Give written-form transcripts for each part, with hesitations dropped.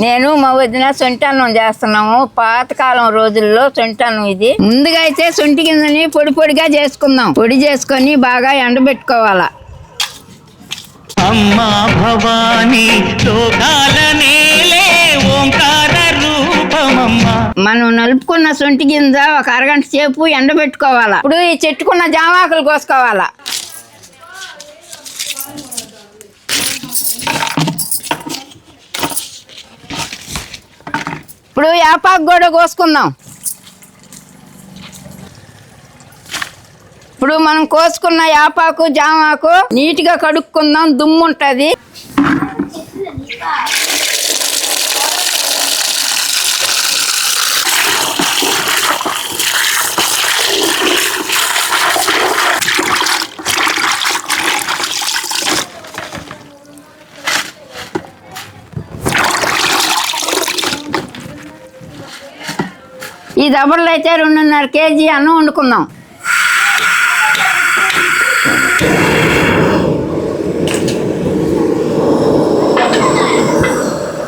నేను మా వదిన సొంటన్నం చేస్తున్నాము. పాతకాలం రోజుల్లో సొంటన్నం ఇది. ముందుగా అయితే సొంటి గింజని పొడి పొడిగా చేసుకుందాం. పొడి చేసుకొని బాగా ఎండబెట్టుకోవాలా. అమ్మా భవానీ లోకాల నేలే ఓంకార రూపమమ్మ. మనం నలుపుకున్న సొంటి గింజ ఒక అరగంట సేపు ఎండబెట్టుకోవాలా. ఇప్పుడు ఈ చెట్టుకున్న జామాకులు కోసుకోవాలా. ఇప్పుడు యాపాకు కూడా కోసుకుందాం. ఇప్పుడు మనం కోసుకున్న యాపాకు జామాకు నీట్గా కడుక్కుందాం, దుమ్ము ఉంటుంది. ఈ దబర్లు అయితే 2.5 కేజీ అన్నం వండుకుందాం.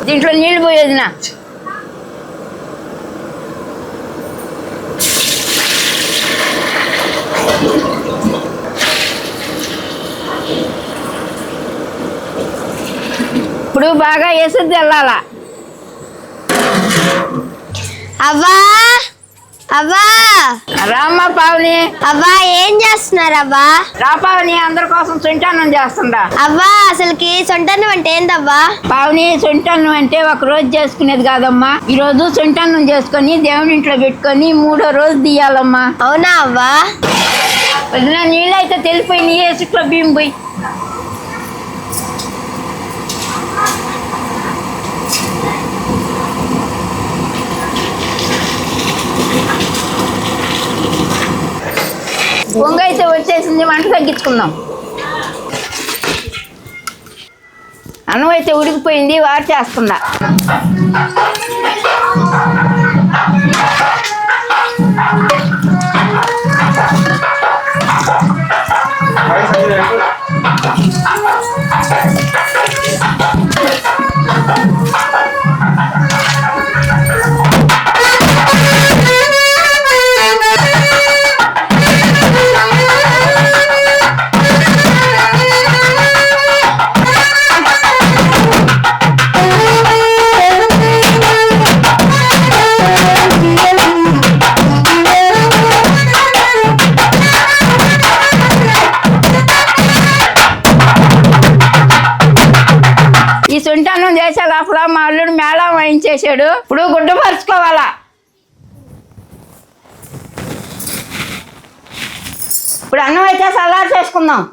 దీంట్లో నీళ్ళు పోయేది నా. ఇప్పుడు బాగా వేసేది వెళ్ళాలా. అవ్వా అవ్వా రామ్మ పావని. అవ్వా ఏం చేస్తున్నారు అవ్వా? రా పావని, అందరి కోసం సొంటన్నం చేస్తుందా. అవ్వా అసలుకి సొంటన్నం అంటే ఏందవ్వా? పావని, సొంటన్నం అంటే ఒక రోజు చేసుకునేది కాదమ్మా. ఈ రోజు సొంటన్నం చేసుకొని దేవుని ఇంట్లో పెట్టుకొని 3వ రోజు తీయాలమ్మా. అవునా అవ్వా? వదిన, నీళ్ళు అయితే తెలిపోయి నీ ఏసుట్లో బియ్యం పోయి. పొంగ అయితే వచ్చేసింది, వంట తగ్గించుకుందాం. అన్నం అయితే ఉడికిపోయింది, వారు చేస్తుందా. ఈ సొంటన్నం చేసే లోపల మా అల్లుడు మేళం వాయించేసాడు. ఇప్పుడు గుడ్డ పరుచుకోవాలా. ఇప్పుడు అన్నం అయితే సలాడ్ చేసుకుందాం.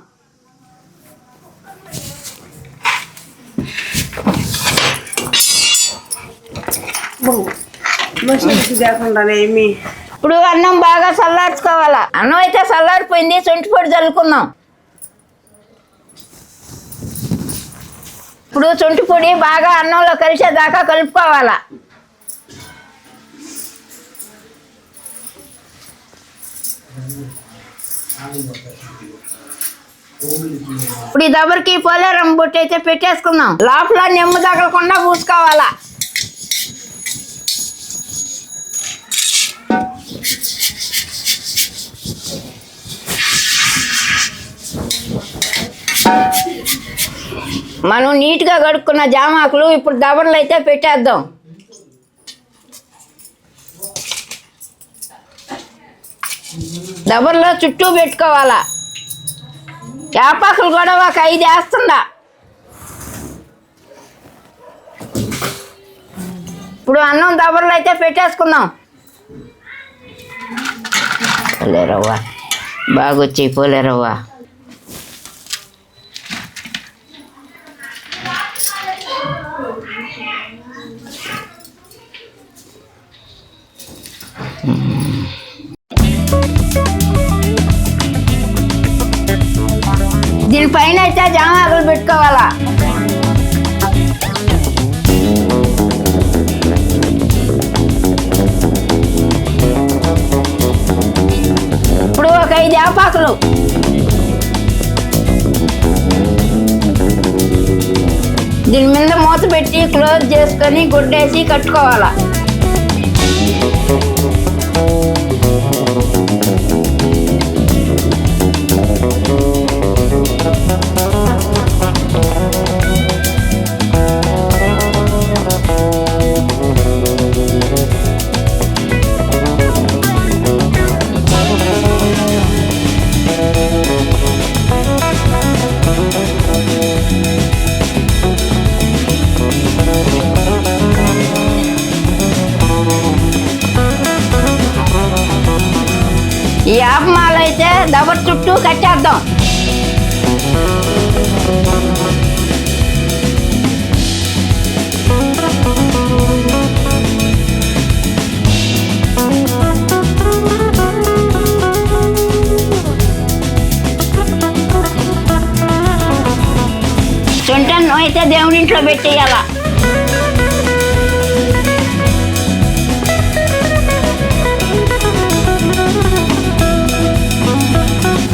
ఇప్పుడు అన్నం బాగా చల్లార్చుకోవాలా. అన్నం అయితే చల్లారిపోయింది, సొంటి పొడి చల్లుకుందాం. ఇప్పుడు సొంటి పొడి బాగా అన్నంలో కలిసేదాకా కలుపుకోవాలా. ఇప్పుడు ఈ దబరికి పోలేరం బొట్టు అయితే పెట్టేసుకుందాం. లోపల నెమ్ము తగలకుండా పూసుకోవాలా. మనం నీట్గా కడుక్కున్న జామాకులు ఇప్పుడు దబర్లు అయితే పెట్టేద్దాం. దబర్లో చుట్టూ పెట్టుకోవాలా. యాపాకులు కూడా ఒక 5 వేస్తుందా. ఇప్పుడు అన్నం దబర్లు అయితే పెట్టేసుకుందాం. పోలేరవ్వ బాగా వచ్చి పోలేరవ్వ. దీనిపైన అయితే జామాకులు పెట్టుకోవాలా. ఇప్పుడు ఒక 5 యాపాకులు దీని మీద మూత పెట్టి క్లోజ్ చేసుకొని గుడ్డేసి కట్టుకోవాలా. ఈ ఆపమాల అయితే దబర్ చుట్టూ కట్టేద్దాం. సొంటను అయితే దేవుడింట్లో పెట్టేయాల.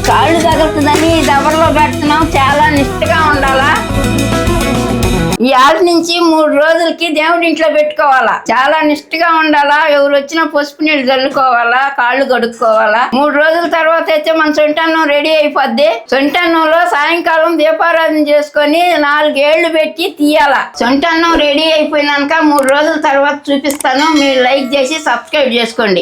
కాళ్ళు తగులుతుందని దబర్లో పెడుతున్నాం. చాలా నిష్ఠగా ఉండాలా. ఈ ఆరు నుంచి 3 రోజులకి దేవుడి ఇంట్లో పెట్టుకోవాలా. చాలా నిష్ఠగా ఉండాలా. ఎవరు వచ్చినా పసుపు నీళ్ళు చల్లుకోవాలా, కాళ్ళు కడుక్కోవాలా. 3 రోజుల తర్వాత అయితే మన సొంటన్నం రెడీ అయిపోద్ది. సొంటన్నంలో సాయంకాలం దీపారాధన చేసుకొని 4 ఏళ్లు పెట్టి తీయాలా. సొంటన్నం రెడీ అయిపోయినాక 3 రోజుల తర్వాత చూపిస్తాను. మీరు లైక్ చేసి సబ్స్క్రైబ్ చేసుకోండి.